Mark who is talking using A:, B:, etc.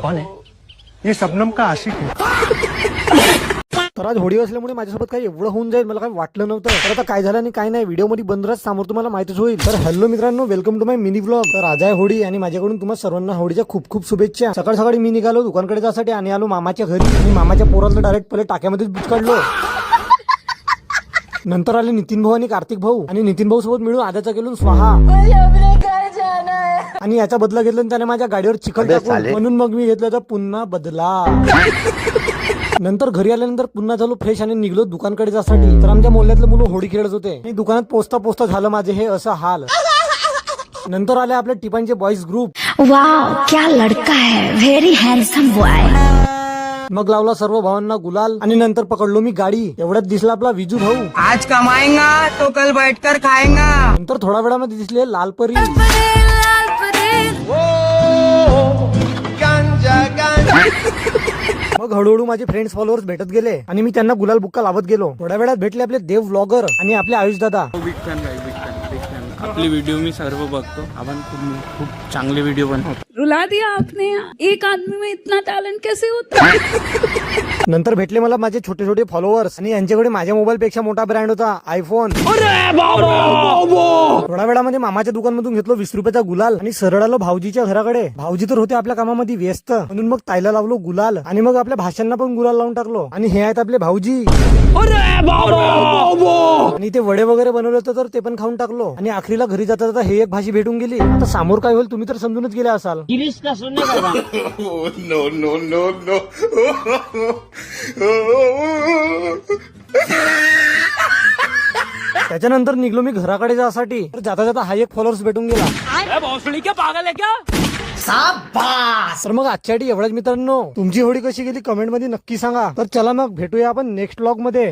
A: कौन है? ये शबनम का आशिक है.
B: तर आज होळी असल्यामुळे माझ्यासोबत काही एवढं होऊन जाईल मला काही वाटलं नव्हतं. तर आता काय झालं आणि काय नाही व्हिडिओ मध्ये बंद राहत समोर तुम्हाला माहितीच होईल. तर हॅलो मित्रांनो, welcome to my mini vlog. तर आज आहे होळी आणि माझ्याकडून तुम्हाला सर्वांना होळीच्या खूप खूप शुभेच्छा. सकाळ सकाळी मी निघालो दुकानकडे जाण्यासाठी आणि आलो मामाच्या घरी आणि मामाच्या पोराला डायरेक्ट पहिले टाक्यामध्येच बुचकाडलो. नंतर आले नितीन भाऊ आणि कार्तिक भाऊ आणि नितीन भाऊ सोबत मिळून आद्याचा केलून स्वाहा आणि याचा बदला घेतला त्याने माझ्या गाडीवर चिखल टाकून. म्हणून मग मी घेतला पुन्हा बदला. नंतर घरी आल्यानंतर पुन्हा झालो फ्रेश आणि निघलो दुकानकडे जाण्यासाठी. तर आमच्या मोहल्ल्यातले मुलं होळी खेळत होते आणि दुकानात पोचता पोचता झालं माझे हे असं हाल. नंतर आले आपल्या टिपांचे बॉईज ग्रुप.
C: वाव क्या लड़का है, व्हेरी हँडसम बॉय.
B: मग लावला सर्व भावांना गुलाल आणि नंतर पकडलो मी गाडी. एवढ्यात दिसला आपला विजू भाऊ.
D: आज कमाएंगा तो कल बैठकर खाएंगा.
B: नंतर थोड्या वेळामध्ये दिसले लालपरी. मग हळूहळू माझे फ्रेंड्स फॉलोअर्स भेटत गेले आणि मी त्यांना गुलाल बुक्का लावत गेलो. थोड्या वेळात भेटले आपले देव व्लॉगर आणि आपले आयुष दादा.
E: बिग फॅन आपली व्हिडिओ मी सर्व बघतो. आपण खूप चांगले व्हिडिओ बनवतो.
F: रुला दिया आपने. एक आदमी में इतना टैलेंट कैसे होता है?
B: नंतर भेटले मला माझे छोटे छोटे फॉलोअर्स आणि यांच्याकडे माझ्या मोबाईल पेक्षा मोठा ब्रँड होता आयफोन. थोड्या वेळामध्ये मामाच्या दुकानमधून घेतलो 20 रुपयाचा गुलाल आणि सरळ आलो भाऊजीच्या घराकडे. भाऊजी तर होते आपल्या कामामध्ये व्यस्त म्हणून मग ताईला लावलो गुलाल आणि मग आपल्या भाषांना पण गुलाल लावून टाकलो. आणि हे आहेत आपले भाऊजी. आणि ते वडे वगैरे बनवले होते तर ते पण खाऊन टाकलो. आणि आखरीला घरी जाता जाता हे एक भाजी भेटून गेली. आता समोर काय होईल तुम्ही तर समजूनच गेले असाल. त्याच्यानंतर निघलो मी घराकडे जाण्यासाठी. तर जाता जाता हा एक फॉलोअर्स भेटून गेला. तर मग आजच्यासाठी एवढ्याच मित्रांनो. तुमची होळी कशी गेली कमेंट मध्ये नक्की सांगा. तर चला मग भेटूया आपण नेक्स्ट व्लॉग मध्ये.